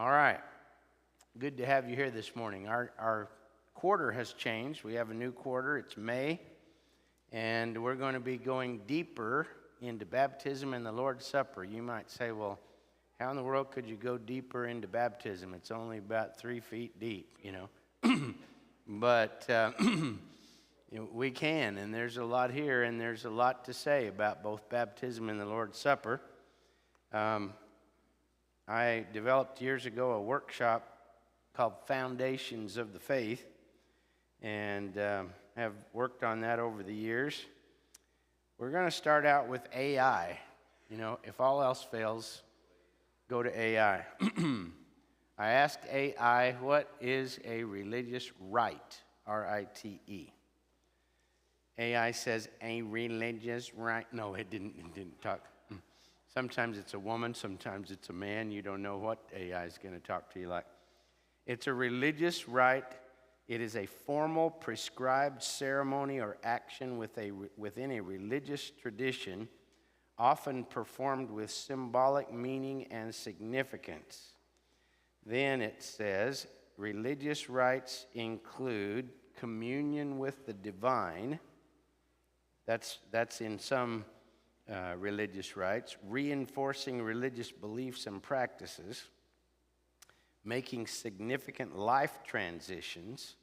All right. Good to have you here this morning. Our quarter has changed. We have a new quarter. It's May, and we're going to be going deeper into baptism and the Lord's Supper. You might say, well, how in the world could you go deeper into baptism? It's only about 3 feet deep, But we can, and there's a lot here, and there's a lot to say about both baptism and the Lord's Supper. I developed years ago a workshop called Foundations of the Faith, and have worked on that over the years. We're going to start out with AI. If all else fails, go to AI. I asked AI, what is a religious rite? R-I-T-E. AI says, a religious rite. No, it didn't talk. Sometimes it's a woman, sometimes it's a man. You don't know what AI is going to talk to you like. It's a religious rite. It is a formal, prescribed ceremony or action within a religious tradition, often performed with symbolic meaning and significance. Then it says, religious rites include communion with the divine. That's in some religious rites, reinforcing religious beliefs and practices, making significant life transitions.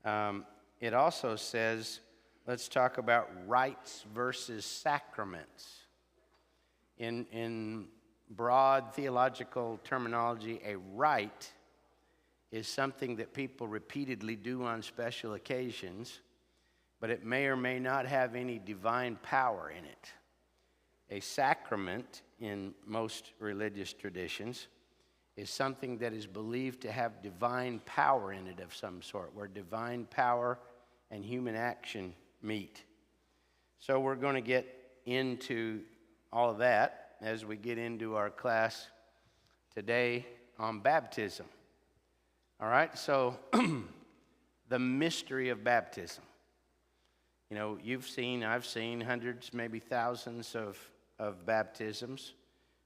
It also says, let's talk about rites versus sacraments. In broad theological terminology, a rite is something that people repeatedly do on special occasions, but it may or may not have any divine power in it. A sacrament, in most religious traditions, is something that is believed to have divine power in it of some sort, where divine power and human action meet. So we're going to get into all of that as we get into our class today on baptism. All right, so the mystery of baptism. I've seen hundreds, maybe thousands of baptisms.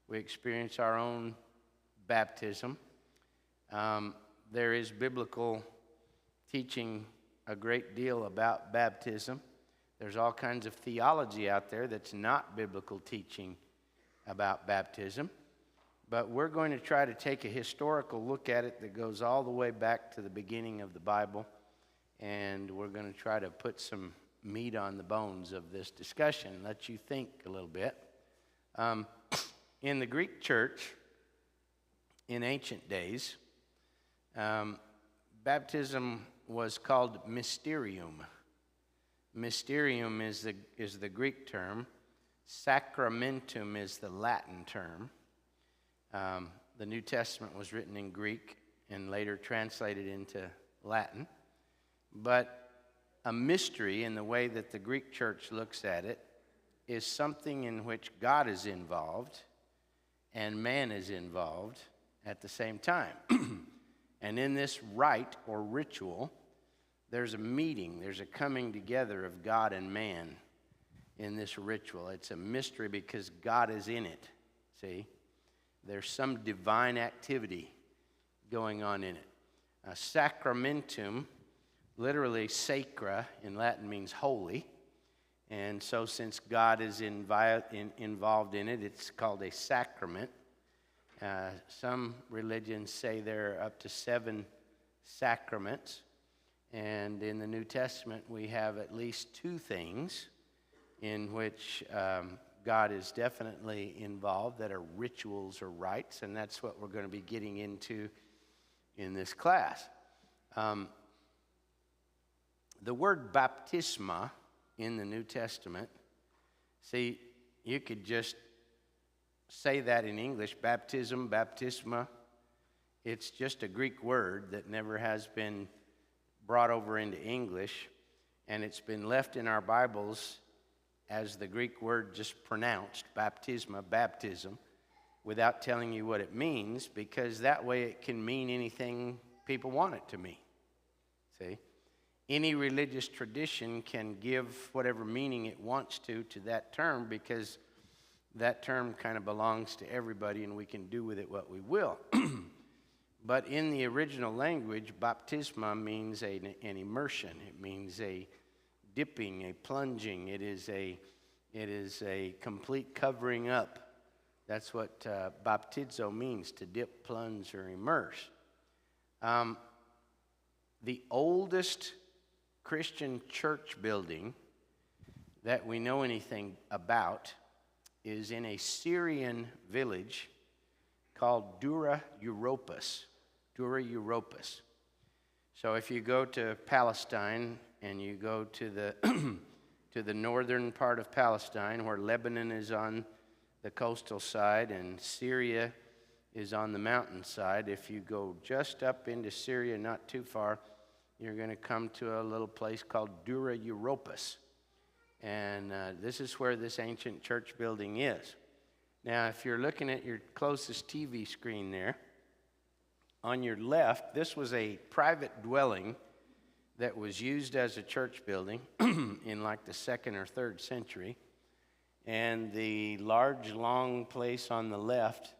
We experience our own baptism. There is biblical teaching a great deal about baptism. There's all kinds of theology out there that's not biblical teaching about baptism. But we're going to try to take a historical look at it that goes all the way back to the beginning of the Bible. And we're going to try to put some meat on the bones of this discussion, let you think a little bit. In the Greek church, in ancient days, baptism was called mysterium. Mysterium is the Greek term. Sacramentum is the Latin term. The New Testament was written in Greek and later translated into Latin. But a mystery, in the way that the Greek church looks at it, is something in which God is involved and man is involved at the same time. And in this rite or ritual, there's a meeting, there's a coming together of God and man in this ritual. It's a mystery because God is in it, see? There's some divine activity going on in it. Sacramentum, literally sacra in Latin, means holy. And so since God is involved in it, it's called a sacrament. Some religions say there are up to 7 sacraments. And in the New Testament, we have at least 2 things in which God is definitely involved that are rituals or rites. And that's what we're going to be getting into in this class. The word baptisma in the New Testament, see, you could just say that in English, baptism, baptisma. It's just a Greek word that never has been brought over into English, and it's been left in our Bibles as the Greek word just pronounced, baptisma, baptism, without telling you what it means, because that way it can mean anything people want it to mean, see? Any religious tradition can give whatever meaning it wants to that term, because that term kind of belongs to everybody and we can do with it what we will. But in the original language, baptisma means an immersion. It means a dipping, a plunging. It is a complete covering up. That's what baptizo means, to dip, plunge, or immerse. The oldest Christian church building that we know anything about is in a Syrian village called Dura Europos. Dura Europos. So if you go to Palestine and you go to the to the northern part of Palestine, where Lebanon is on the coastal side and Syria is on the mountainside, if you go just up into Syria, not too far, you're going to come to a little place called Dura Europos. And this is where this ancient church building is. Now, if you're looking at your closest TV screen there, on your left, this was a private dwelling that was used as a church building in like the 2nd or 3rd century. And the large, long place on the left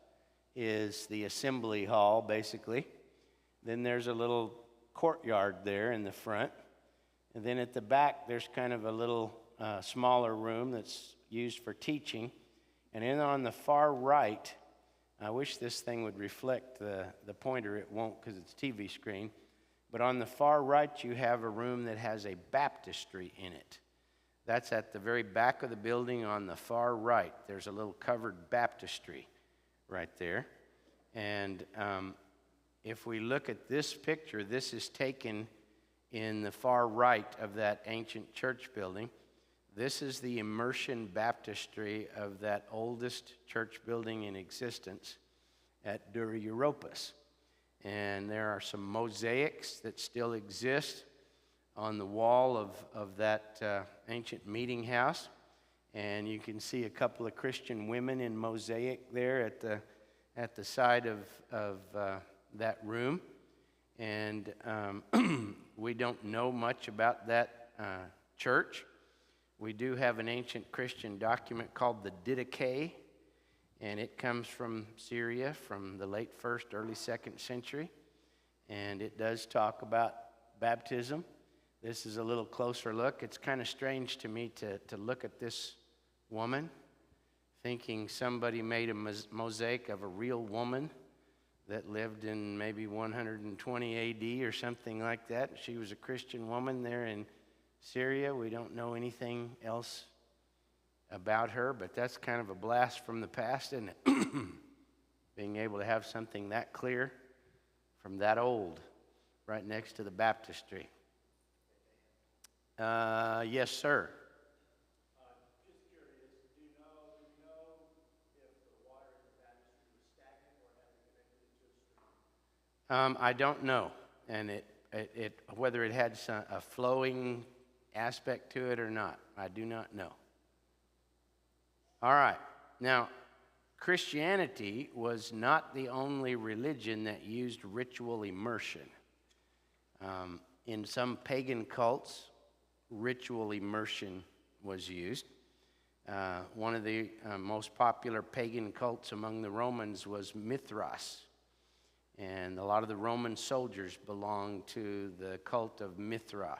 is the assembly hall, basically. Then there's a little courtyard there in the front. And then at the back, there's kind of a little smaller room that's used for teaching. And then on the far right, I wish this thing would reflect the pointer. It won't because it's a TV screen. But on the far right, you have a room that has a baptistry in it. That's at the very back of the building on the far right. There's a little covered baptistry right there. And if we look at this picture, this is taken in the far right of that ancient church building. This is the immersion baptistry of that oldest church building in existence at Dura Europos. And there are some mosaics that still exist on the wall of that ancient meeting house. And you can see a couple of Christian women in mosaic there at the side of that room. And we don't know much about that church. We do have an ancient Christian document called the Didache, and it comes from Syria from the late 1st, early 2nd century. And it does talk about baptism. This is a little closer look. It's kind of strange to me to look at this woman, thinking somebody made a mosaic of a real woman that lived in maybe 120 AD or something like that. She was a Christian woman there in Syria. We don't know anything else about her, but that's kind of a blast from the past, isn't it? Being able to have something that clear from that old right next to the baptistry. Yes, sir. Just curious, do you know if the water in the baptistry was stagnant or had it connected to a stream? I don't know, and it whether it had a flowing aspect to it or not, I do not know. All right, now Christianity was not the only religion that used ritual immersion. In some pagan cults, ritual immersion was used. One of the most popular pagan cults among the Romans was Mithras. And a lot of the Roman soldiers belonged to the cult of Mithra.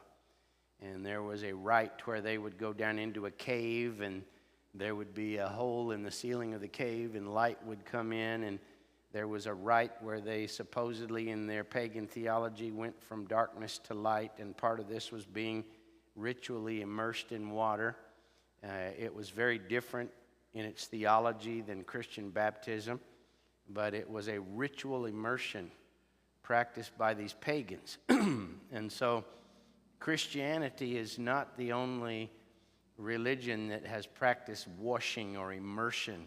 And there was a rite where they would go down into a cave, and there would be a hole in the ceiling of the cave, and light would come in. And there was a rite where they supposedly, in their pagan theology, went from darkness to light. And part of this was being ritually immersed in water. It was very different in its theology than Christian baptism, but it was a ritual immersion practiced by these pagans. And so Christianity is not the only religion that has practiced washing or immersion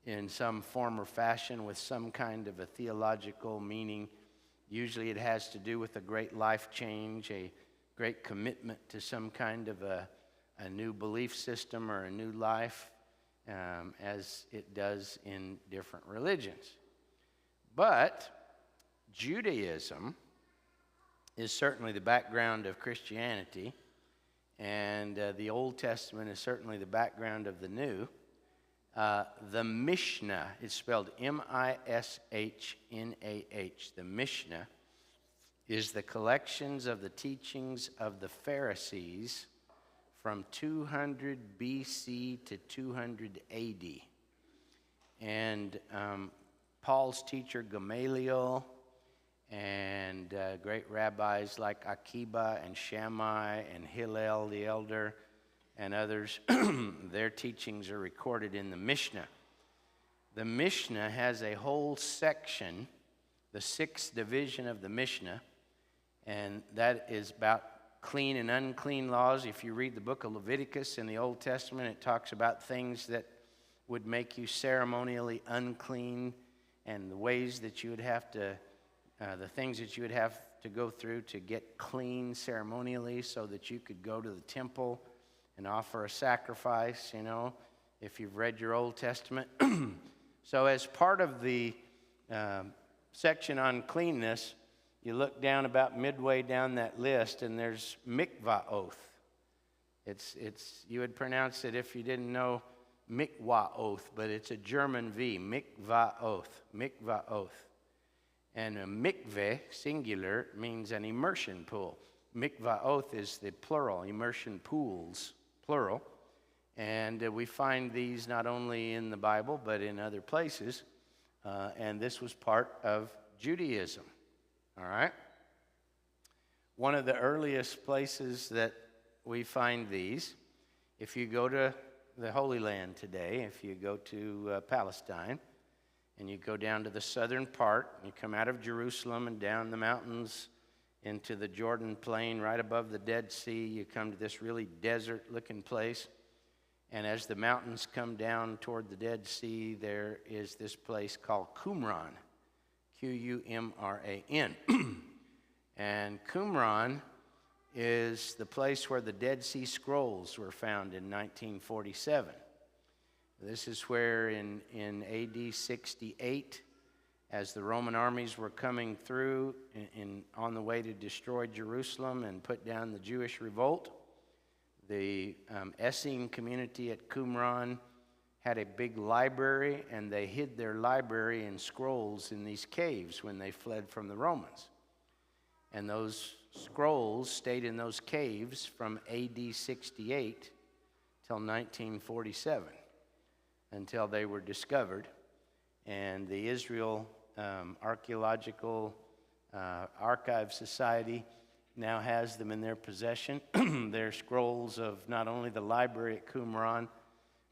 in some form or fashion with some kind of a theological meaning. Usually it has to do with a great life change, a great commitment to some kind of a new belief system or a new life, as it does in different religions. But Judaism is certainly the background of Christianity, and the Old Testament is certainly the background of the New. The Mishnah is spelled Mishhnah. The Mishnah is the collections of the teachings of the Pharisees from 200 BC to 200 AD. And Paul's teacher Gamaliel and great rabbis like Akiba and Shammai and Hillel the elder and others, their teachings are recorded in the Mishnah. The Mishnah has a whole section, the sixth division of the Mishnah, and that is about clean and unclean laws. If you read the book of Leviticus in the Old Testament, it talks about things that would make you ceremonially unclean and the ways that you would have to, the things that you would have to go through to get clean ceremonially so that you could go to the temple and offer a sacrifice, you know, if you've read your Old Testament. So as part of the section on cleanness, you look down about midway down that list, and there's mikvah oath. You would pronounce it, if you didn't know, mikvah oath, but it's a German V, mikvah oath, mikvah oath. And a mikveh, singular, means an immersion pool. Mikvah oath is the plural, immersion pools, plural. And we find these not only in the Bible, but in other places. And this was part of Judaism. All right? One of the earliest places that we find these, if you go to the Holy Land today, if you go to Palestine, and you go down to the southern part, you come out of Jerusalem and down the mountains into the Jordan Plain, right above the Dead Sea, you come to this really desert-looking place. And as the mountains come down toward the Dead Sea, there is this place called Qumran, Qumran. And Qumran is the place where the Dead Sea Scrolls were found in 1947. This is where in AD 68, as the Roman armies were coming through on the way to destroy Jerusalem and put down the Jewish revolt, the Essene community at Qumran had a big library, and they hid their library and scrolls in these caves when they fled from the Romans. And those scrolls stayed in those caves from AD 68 till 1947, until they were discovered. And the Israel Archaeological Archive Society now has them in their possession. They're scrolls of not only the library at Qumran,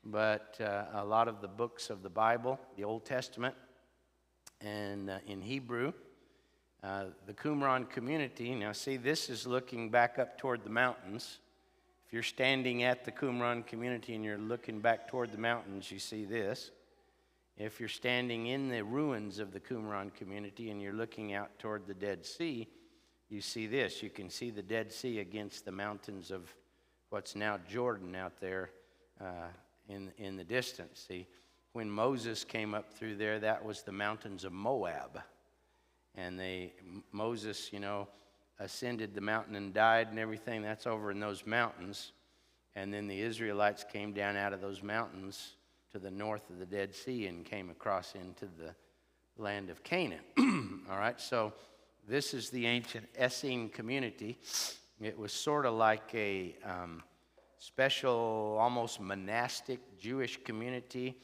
but a lot of the books of the Bible, the Old Testament, and in Hebrew. The Qumran community, now see, this is looking back up toward the mountains. If you're standing at the Qumran community and you're looking back toward the mountains, you see this. If you're standing in the ruins of the Qumran community and you're looking out toward the Dead Sea, you see this. You can see the Dead Sea against the mountains of what's now Jordan out there in the distance. See, when Moses came up through there, that was the mountains of Moab. And Moses, you know, ascended the mountain and died and everything. That's over in those mountains. And then the Israelites came down out of those mountains to the north of the Dead Sea and came across into the land of Canaan. All right, so this is the ancient Essene community. It was sort of like a special, almost monastic Jewish community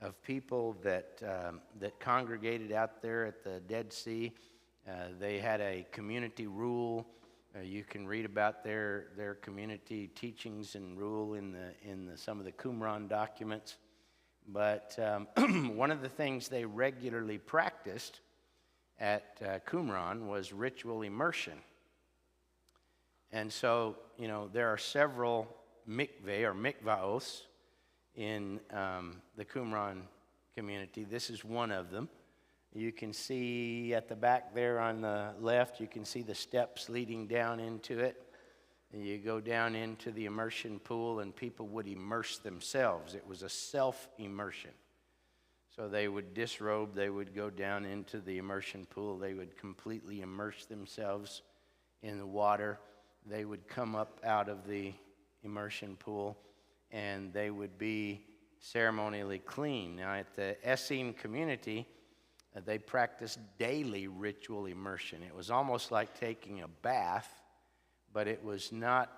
of people that congregated out there at the Dead Sea. They had a community rule. You can read about their community teachings and rule in some of the Qumran documents. But one of the things they regularly practiced at Qumran was ritual immersion. And so, you know, there are several mikveh or mikvaos in the Qumran community. This is one of them. You can see at the back there on the left, you can see the steps leading down into it. And you go down into the immersion pool, and people would immerse themselves. It was a self-immersion. So they would disrobe, they would go down into the immersion pool, they would completely immerse themselves in the water. They would come up out of the immersion pool, and they would be ceremonially clean. Now, at the Essene community, they practiced daily ritual immersion. It was almost like taking a bath, but it was not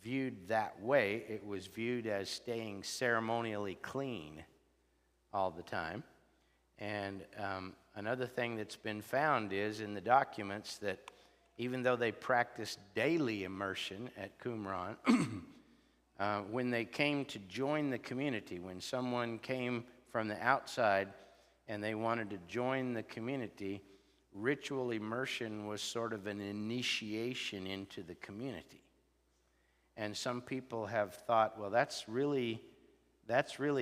viewed that way. It was viewed as staying ceremonially clean all the time. And another thing that's been found is in the documents that even though they practiced daily immersion at Qumran, when they came to join the community, when someone came from the outside and they wanted to join the community, ritual immersion was sort of an initiation into the community. And some people have thought, well, that's really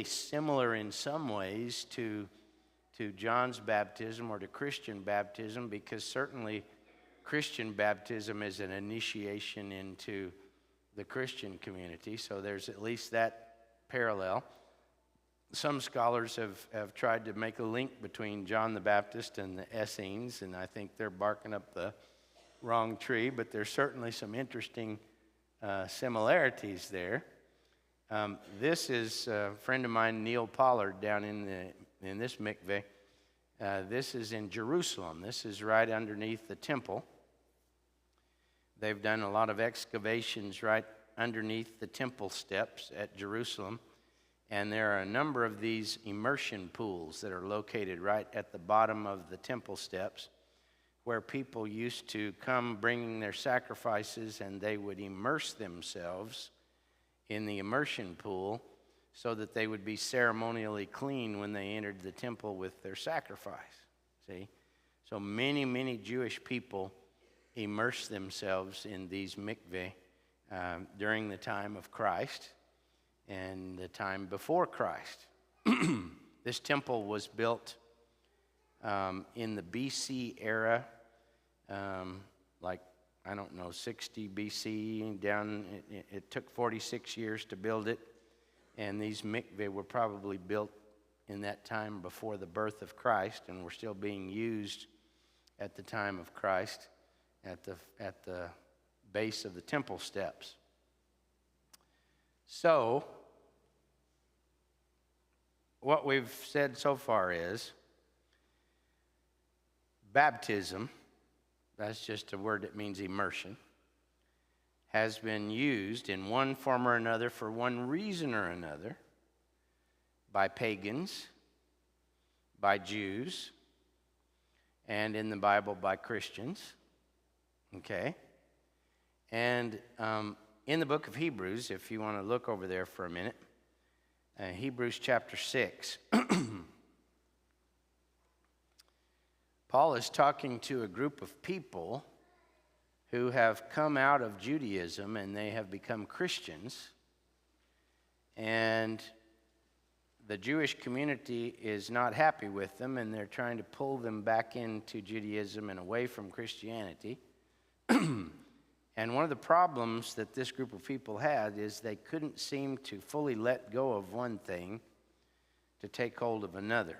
similar in some ways to John's baptism or to Christian baptism, because certainly Christian baptism is an initiation into the Christian community, so there's at least that parallel. Some scholars have tried to make a link between John the Baptist and the Essenes, and I think they're barking up the wrong tree, but there's certainly some interesting similarities there. This is a friend of mine, Neil Pollard, down in this mikveh. This is in Jerusalem. This is right underneath the temple. They've done a lot of excavations right underneath the temple steps at Jerusalem. And there are a number of these immersion pools that are located right at the bottom of the temple steps, where people used to come bringing their sacrifices, and they would immerse themselves in the immersion pool so that they would be ceremonially clean when they entered the temple with their sacrifice. See? So many, many Jewish people immerse themselves in these mikveh during the time of Christ and the time before Christ. This temple was built in the BC era, 60 BC down. It took 46 years to build it, and these mikveh were probably built in that time before the birth of Christ and were still being used at the time of Christ at the base of the temple steps. So, what we've said so far is baptism, that's just a word that means immersion, has been used in one form or another for one reason or another by pagans, by Jews, and in the Bible by Christians. Okay? And in the book of Hebrews, if you want to look over there for a minute, Hebrews chapter 6, Paul is talking to a group of people who have come out of Judaism and they have become Christians. And the Jewish community is not happy with them, and they're trying to pull them back into Judaism and away from Christianity. And one of the problems that this group of people had is they couldn't seem to fully let go of one thing to take hold of another.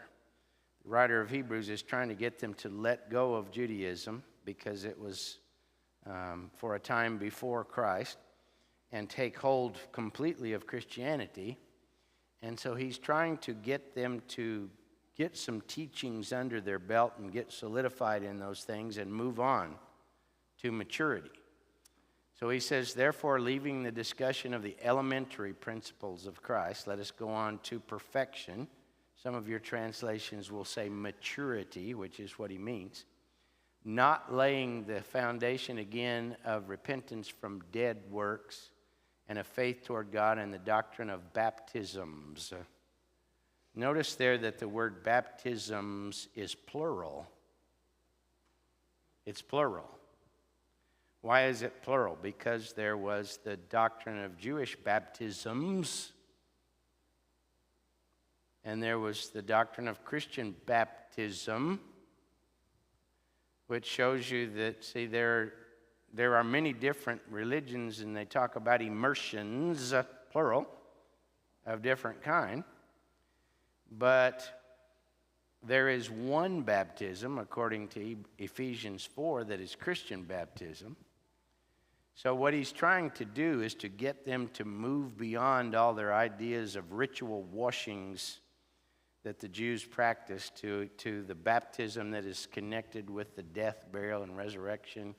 The writer of Hebrews is trying to get them to let go of Judaism because it was for a time before Christ, and take hold completely of Christianity. And so he's trying to get them to get some teachings under their belt and get solidified in those things and move on to maturity. So he says, therefore, leaving the discussion of the elementary principles of Christ, let us go on to perfection. Some of your translations will say maturity, which is what he means. Not laying the foundation again of repentance from dead works and of faith toward God and the doctrine of baptisms. Notice there that the word baptisms is plural. It's plural. Why is it plural? Because there was the doctrine of Jewish baptisms, and there was the doctrine of Christian baptism, which shows you that, see, there are many different religions, and they talk about immersions, plural, of different kind. But there is one baptism, according to Ephesians 4, that is Christian baptism. So what he's trying to do is to get them to move beyond all their ideas of ritual washings that the Jews practiced to the baptism that is connected with the death, burial, and resurrection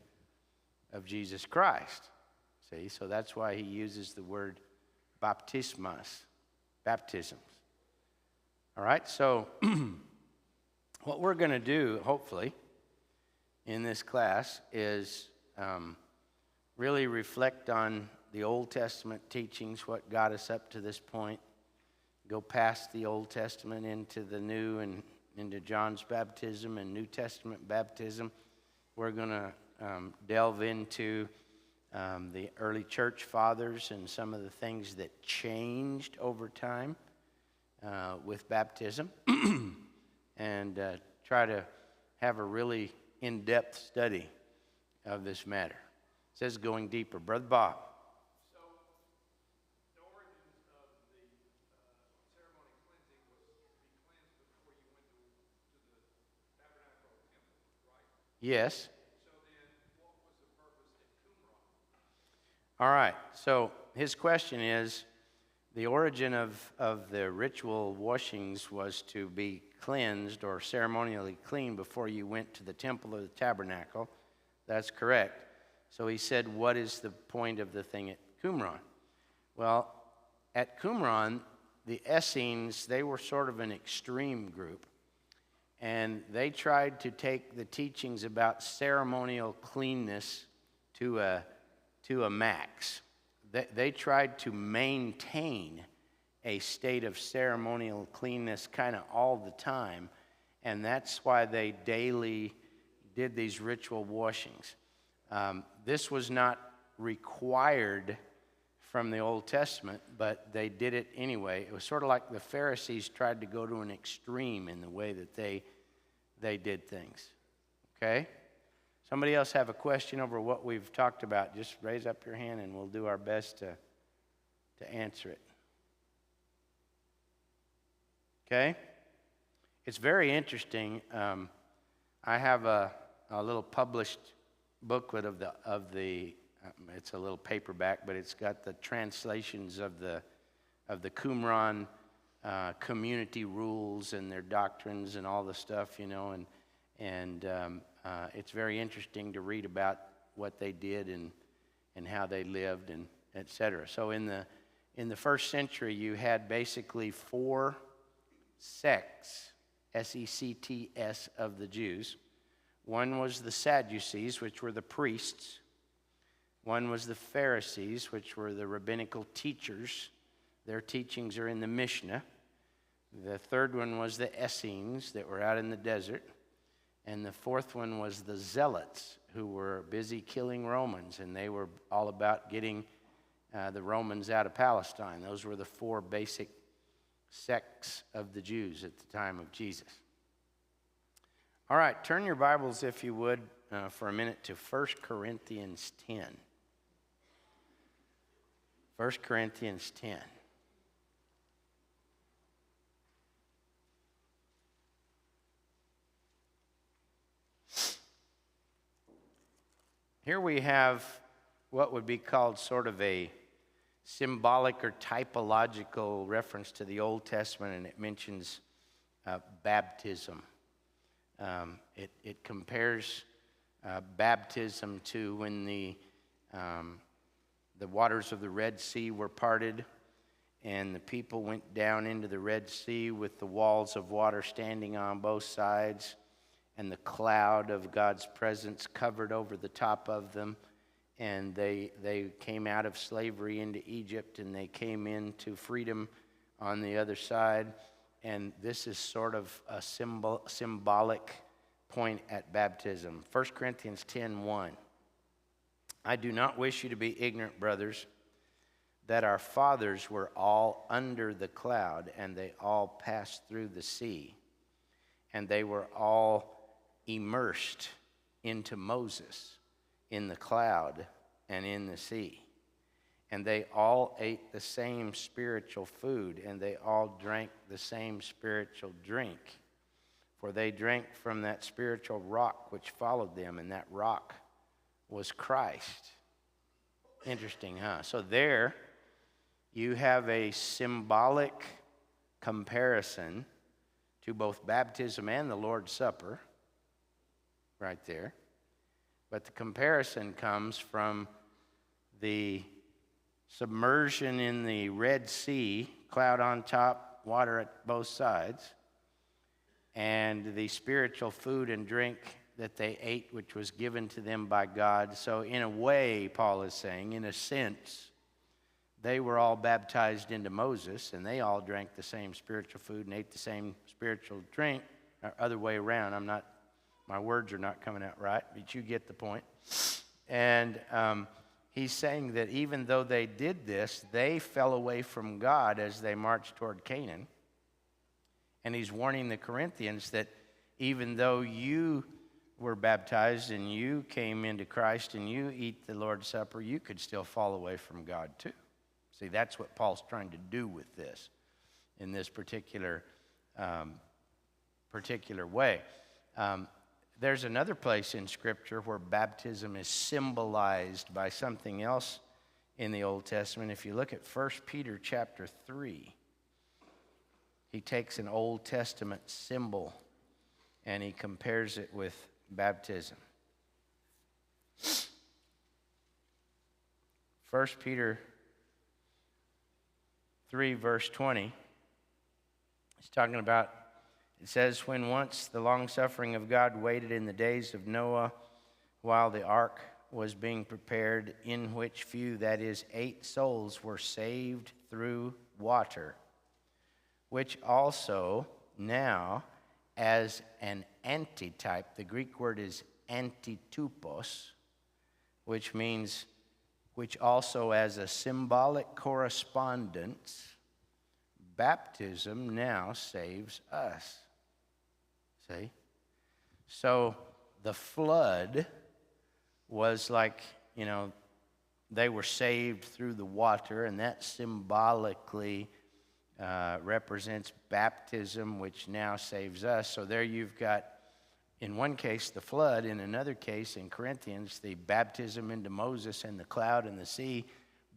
of Jesus Christ. See, so that's why he uses the word baptismas, baptisms. All right, so what we're going to do, hopefully, in this class is really reflect on the Old Testament teachings, what got us up to this point, go past the Old Testament into the New and into John's baptism and New Testament baptism. We're going to delve into the early church fathers and some of the things that changed over time with baptism and try to have a really in-depth study of this matter. It says going deeper. Brother Bob. So, the origins of the ceremony cleansing was to be cleansed before you went to the tabernacle or temple, right? Yes. So then, what was the purpose at Qumran? All right. So his question is, the origin of the ritual washings was to be cleansed or ceremonially clean before you went to the temple or the tabernacle. That's correct. So he said, what is the point of the thing at Qumran? Well, at Qumran, the Essenes, they were sort of an extreme group. And they tried to take the teachings about ceremonial cleanness to a max. They tried to maintain a state of ceremonial cleanness kind of all the time. And that's why they daily did these ritual washings. This was not required from the Old Testament, but they did it anyway. It was sort of like the Pharisees tried to go to an extreme in the way that they did things. Okay? Somebody else have a question over what we've talked about? Just raise up your hand and we'll do our best to answer it. Okay? It's very interesting. I have a little published booklet of the it's a little paperback, but it's got the translations of the Qumran community rules and their doctrines and all the stuff, you know, and it's very interesting to read about what they did and how they lived and etc. So in the first century, you had basically 4 sects, S-E-C-T-S, of the Jews. One was the Sadducees, which were the priests. One was the Pharisees, which were the rabbinical teachers. Their teachings are in the Mishnah. The third one was the Essenes that were out in the desert. And the fourth one was the Zealots, who were busy killing Romans, and they were all about getting the Romans out of Palestine. Those were the 4 basic sects of the Jews at the time of Jesus. All right, turn your Bibles, if you would, for a minute to 1 Corinthians 10. 1 Corinthians 10. Here we have what would be called sort of a symbolic or typological reference to the Old Testament, and it mentions baptism. It compares baptism to when the waters of the Red Sea were parted and the people went down into the Red Sea with the walls of water standing on both sides and the cloud of God's presence covered over the top of them. And they came out of slavery into Egypt and they came into freedom on the other side. And this is sort of a symbolic point at baptism. 1 Corinthians 10:1. I do not wish you to be ignorant, brothers, that our fathers were all under the cloud, and they all passed through the sea, and they were all immersed into Moses in the cloud and in the sea. And they all ate the same spiritual food, and they all drank the same spiritual drink. For they drank from that spiritual rock which followed them, and that rock was Christ. Interesting, huh? So there you have a symbolic comparison to both baptism and the Lord's Supper right there. But the comparison comes from the submersion in the Red Sea, cloud on top, water at both sides, and the spiritual food and drink that they ate, which was given to them by God. So in a way, Paul is saying, in a sense, they were all baptized into Moses, and they all drank the same spiritual food and ate the same spiritual drink, or other way around. My words are not coming out right, but you get the point. And he's saying that even though they did this, they fell away from God as they marched toward Canaan. And he's warning the Corinthians that even though you were baptized and you came into Christ and you eat the Lord's Supper, you could still fall away from God too. See, that's what Paul's trying to do with this in this particular way. There's another place in Scripture where baptism is symbolized by something else in the Old Testament. If you look at 1 Peter chapter 3, he takes an Old Testament symbol and he compares it with baptism. 1 Peter 3, verse 20, he's talking about, it says, when once the long-suffering of God waited in the days of Noah while the ark was being prepared, in which few, that is, 8 souls, were saved through water, which also now, as an antitype, the Greek word is antitupos, which means, which also as a symbolic correspondence, baptism now saves us. See? So the flood was like, they were saved through the water, and that symbolically represents baptism, which now saves us. So there you've got, in one case, the flood. In another case, in Corinthians, the baptism into Moses and the cloud and the sea,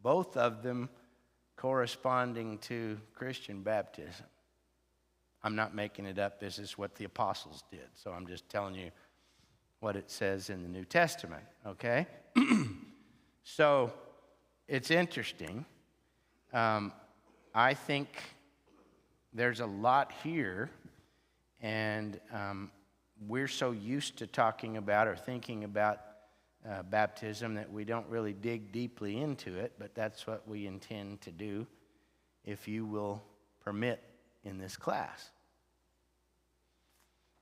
both of them corresponding to Christian baptism. I'm not making it up. This is what the apostles did. So I'm just telling you what it says in the New Testament, okay? So it's interesting. I think there's a lot here, and we're so used to talking about or thinking about baptism that we don't really dig deeply into it, but that's what we intend to do, if you will permit, in this class.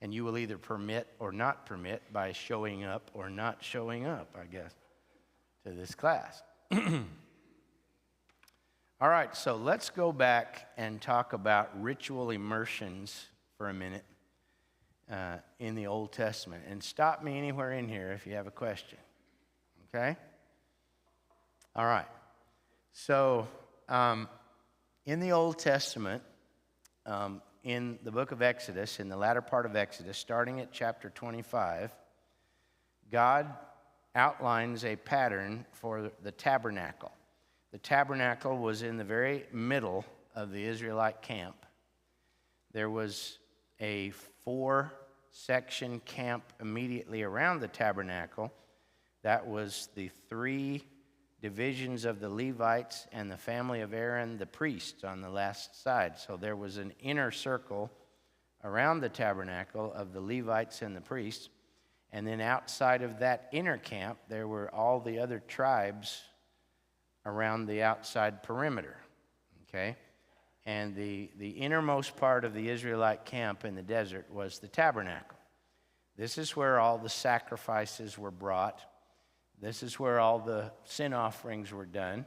And you will either permit or not permit by showing up or not showing up, I guess, to this class. All right, so let's go back and talk about ritual immersions for a minute in the Old Testament. And stop me anywhere in here if you have a question. Okay? All right. So in the Old Testament, in the book of Exodus, in the latter part of Exodus, starting at chapter 25, God outlines a pattern for the tabernacle. The tabernacle was in the very middle of the Israelite camp. There was a 4-section camp immediately around the tabernacle. That was the 3 divisions of the Levites and the family of Aaron, the priests, on the last side. So there was an inner circle around the tabernacle of the Levites and the priests. And then outside of that inner camp, there were all the other tribes around the outside perimeter, okay? And the innermost part of the Israelite camp in the desert was the tabernacle. This is where all the sacrifices were brought. This is where all the sin offerings were done.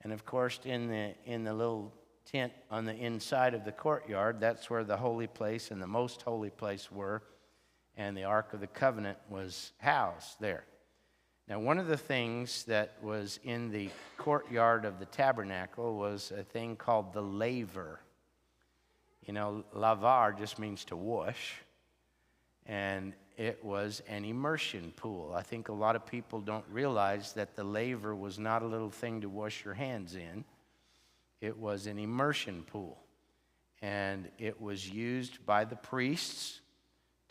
And of course, in the little tent on the inside of the courtyard, that's where the holy place and the most holy place were, and the Ark of the Covenant was housed there. Now, one of the things that was in the courtyard of the tabernacle was a thing called the laver. Lavar just means to wash. And it was an immersion pool. I think a lot of people don't realize that the laver was not a little thing to wash your hands in. It was an immersion pool. And it was used by the priests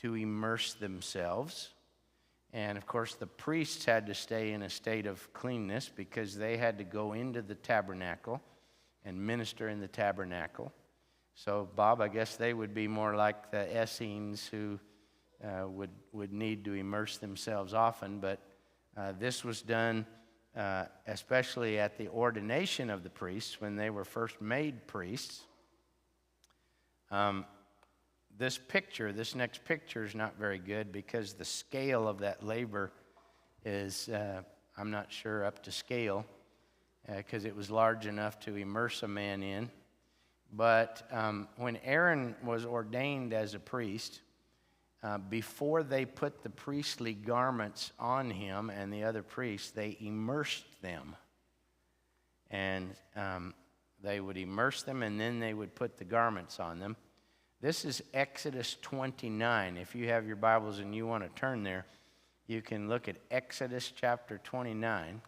to immerse themselves. And of course, the priests had to stay in a state of cleanness because they had to go into the tabernacle and minister in the tabernacle. So, Bob, I guess they would be more like the Essenes who would need to immerse themselves often. But this was done especially at the ordination of the priests when they were first made priests. This next picture is not very good because the scale of that labor is, I'm not sure, up to scale because it was large enough to immerse a man in. But when Aaron was ordained as a priest, before they put the priestly garments on him and the other priests, they immersed them. And they would immerse them, and then they would put the garments on them. This is Exodus 29. If you have your Bibles and you want to turn there, you can look at Exodus chapter 29.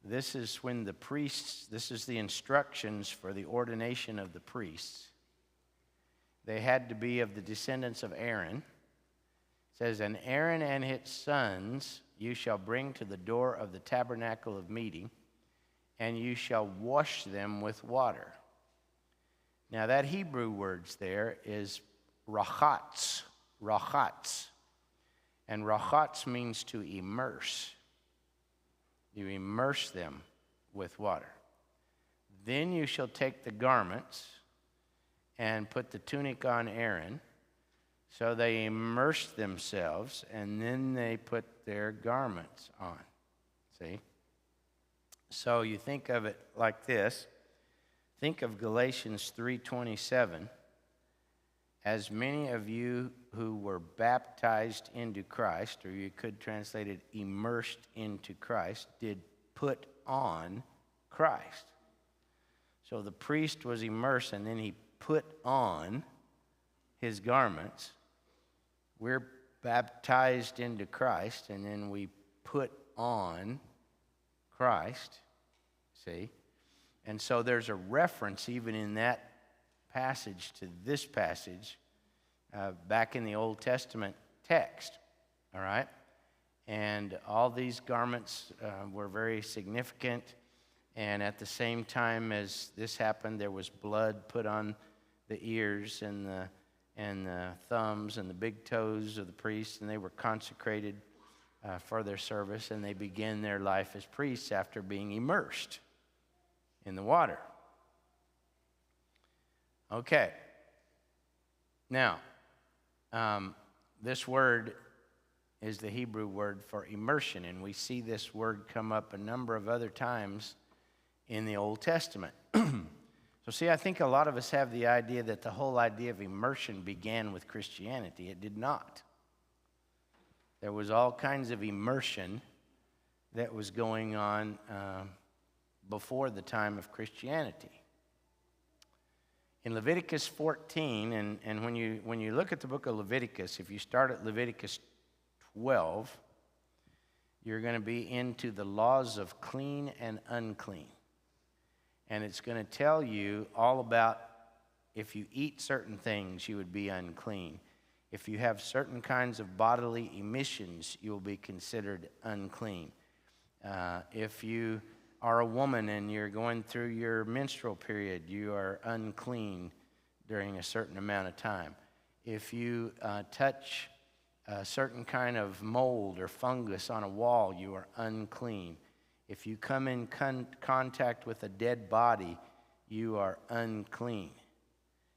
This is when the priests, this is the instructions for the ordination of the priests. They had to be of the descendants of Aaron. It says, "And Aaron and his sons you shall bring to the door of the tabernacle of meeting, and you shall wash them with water." Now that Hebrew words there is rachatz, rachatz. And rachatz means to immerse. You immerse them with water. Then you shall take the garments and put the tunic on Aaron. So they immerse themselves, and then they put their garments on. See? So you think of it like this. Think of Galatians 3:27. As many of you who were baptized into Christ, or you could translate it immersed into Christ, did put on Christ. So the priest was immersed, and then he put on his garments. We're baptized into Christ, and then we put on Christ. See? And so there's a reference even in that passage to this passage back in the Old Testament text. All right? And all these garments were very significant. And at the same time as this happened, there was blood put on the ears and the thumbs and the big toes of the priests, and they were consecrated for their service, and they began their life as priests after being immersed in the water. Okay. Now, this word is the Hebrew word for immersion, and we see this word come up a number of other times in the Old Testament. So see, I think a lot of us have the idea that the whole idea of immersion began with Christianity. It did not. There was all kinds of immersion that was going on before the time of Christianity. In Leviticus 14, and when you look at the book of Leviticus, if you start at Leviticus 12, you're going to be into the laws of clean and unclean. And it's going to tell you all about if you eat certain things, you would be unclean. If you have certain kinds of bodily emissions, you will be considered unclean. If you are a woman and you're going through your menstrual period, you are unclean during a certain amount of time. If you touch a certain kind of mold or fungus on a wall, you are unclean. If you come in contact with a dead body, you are unclean.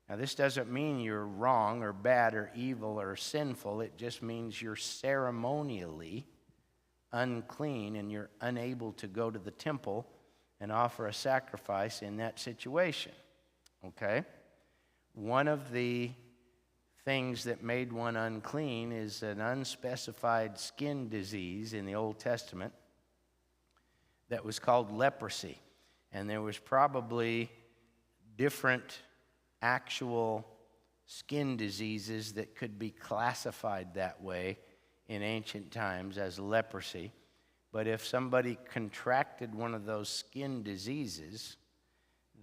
Now, this doesn't mean you're wrong or bad or evil or sinful. It just means you're ceremonially unclean and you're unable to go to the temple and offer a sacrifice in that situation. Okay? One of the things that made one unclean is an unspecified skin disease in the Old Testament that was called leprosy. And there was probably different actual skin diseases that could be classified that way in ancient times as leprosy. But if somebody contracted one of those skin diseases,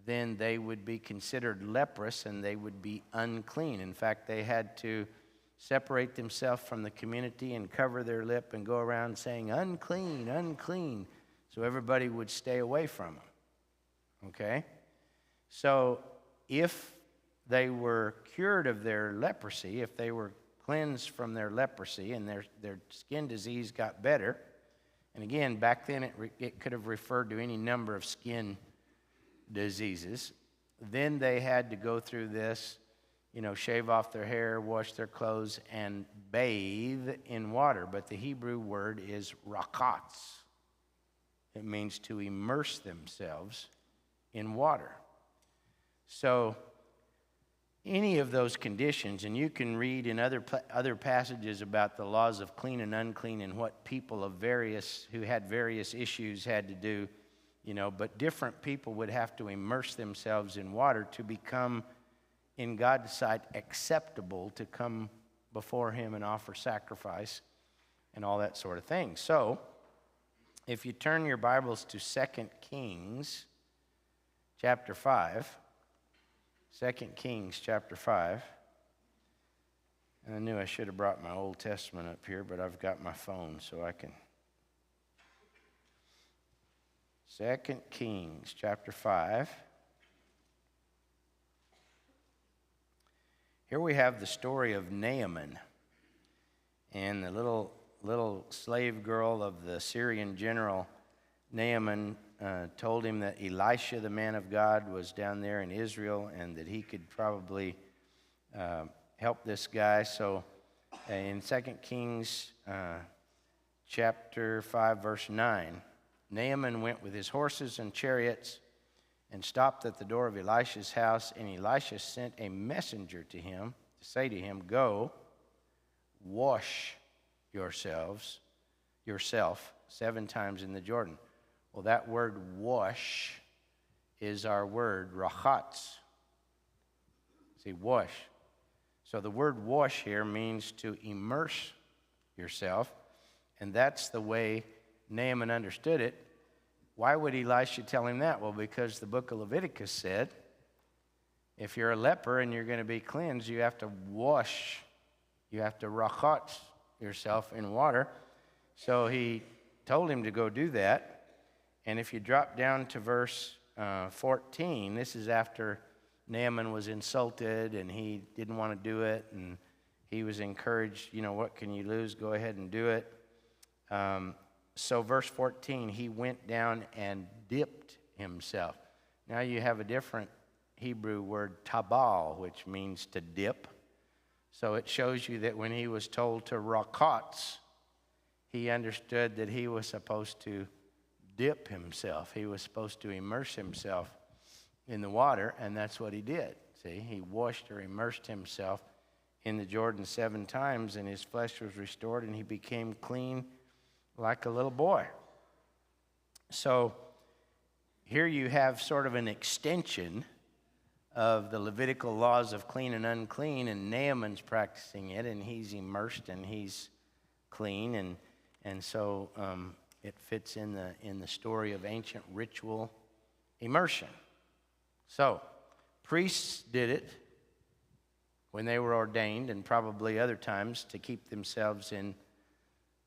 then they would be considered leprous and they would be unclean. In fact, they had to separate themselves from the community and cover their lip and go around saying, unclean, unclean, so everybody would stay away from them. Okay? So if they were cured of their leprosy, if they were cleansed from their leprosy and their skin disease got better, and again, back then it could have referred to any number of skin diseases, then they had to go through this, shave off their hair, wash their clothes, and bathe in water. But the Hebrew word is rakatz. It means to immerse themselves in water. So any of those conditions, and you can read in other passages about the laws of clean and unclean and what people who had various issues had to do, but different people would have to immerse themselves in water to become, in God's sight, acceptable to come before Him and offer sacrifice and all that sort of thing. So, if you turn your Bibles to 2 Kings chapter 5, 2 Kings chapter 5. And I knew I should have brought my Old Testament up here, but I've got my phone so I can. 2 Kings chapter 5. Here we have the story of Naaman and the little slave girl of the Syrian general. Naaman told him that Elisha, the man of God, was down there in Israel and that he could probably help this guy. So in 2 Kings chapter 5, verse 9, Naaman went with his horses and chariots and stopped at the door of Elisha's house, and Elisha sent a messenger to him to say to him, "Go, wash yourself 7 times in the Jordan." Well, that word wash is our word rachatz. See, wash. So the word wash here means to immerse yourself, and that's the way Naaman understood it. Why would Elisha tell him that? Well, because the book of Leviticus said, if you're a leper and you're going to be cleansed, you have to wash, you have to rachatz yourself in water. So he told him to go do that. And if you drop down to verse 14, this is after Naaman was insulted and he didn't want to do it, and he was encouraged, what can you lose? Go ahead and do it. So verse 14, he went down and dipped himself. Now you have a different Hebrew word, tabal, which means to dip. So it shows you that when he was told to rakatz, he understood that he was supposed to dip himself. He was supposed to immerse himself in the water, and that's what he did. See, he washed or immersed himself in the Jordan 7 times, and his flesh was restored, and he became clean like a little boy. So here you have sort of an extension of the Levitical laws of clean and unclean, and Naaman's practicing it, and he's immersed and he's clean, and so it fits in the story of ancient ritual immersion. So priests did it when they were ordained, and probably other times to keep themselves in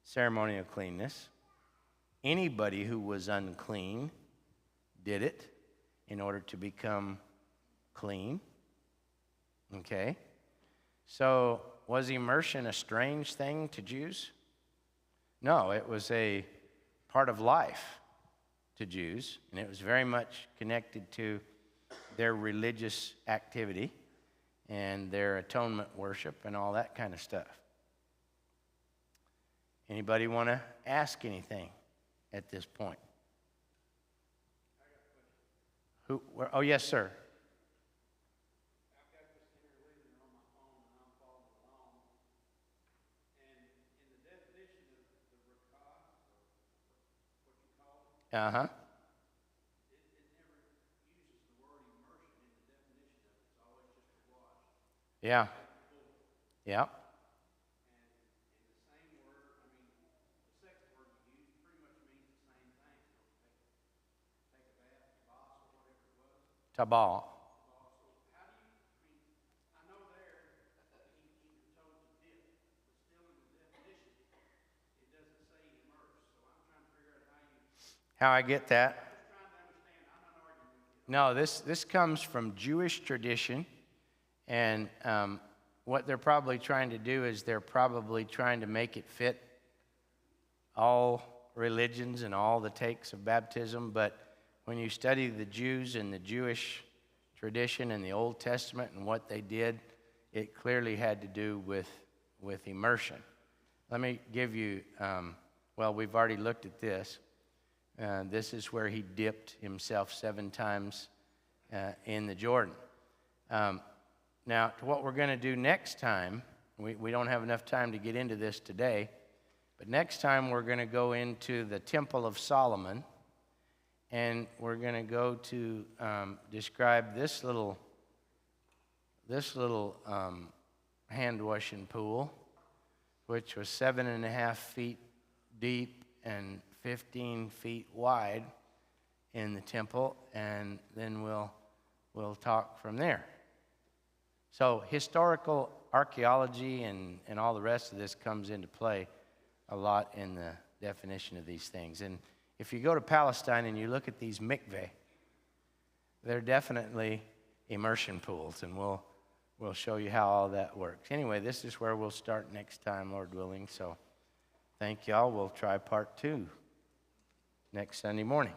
ceremonial cleanness. Anybody who was unclean did it in order to become clean. Okay? So was immersion a strange thing to Jews? No, it was a part of life to Jews, and it was very much connected to their religious activity and their atonement worship and all that kind of stuff. Anybody want to ask anything at this point? Oh, yes, sir. I've got this interlinear on my phone and I'm following along. And in the definition of the rakah, or what you call it, Uh-huh. it never uses the word immersion in the definition of it. It's always just a wash. Yeah. Yeah. And the same word, I mean, the second word you used pretty much means the same thing. So take a bath, kibas, or whatever it was. Tabal. So how do you, I mean, I know there he was told to dip, but still in the definition, it doesn't say immerse. So I'm trying to figure out How I get that? I'm just trying to understand. I'm not arguing with you. No, this comes from Jewish tradition, and what they're probably trying to do is they're probably trying to make it fit all religions and all the takes of baptism. But when you study the Jews and the Jewish tradition and the Old Testament and what they did, it clearly had to do with immersion. Let me give you, well, we've already looked at this. This is where he dipped himself 7 times in the Jordan. Now, what we're going to do next time, we don't have enough time to get into this today, but next time we're going to go into the Temple of Solomon, and we're going to go to describe this little hand washing pool, which was 7.5 feet deep and 15 feet wide in the temple, and then we'll talk from there. So historical archaeology and all the rest of this comes into play a lot in the definition of these things. And if you go to Palestine and you look at these mikveh, they're definitely immersion pools, and we'll show you how all that works. Anyway, this is where we'll start next time, Lord willing. So thank y'all. We'll try part 2 next Sunday morning.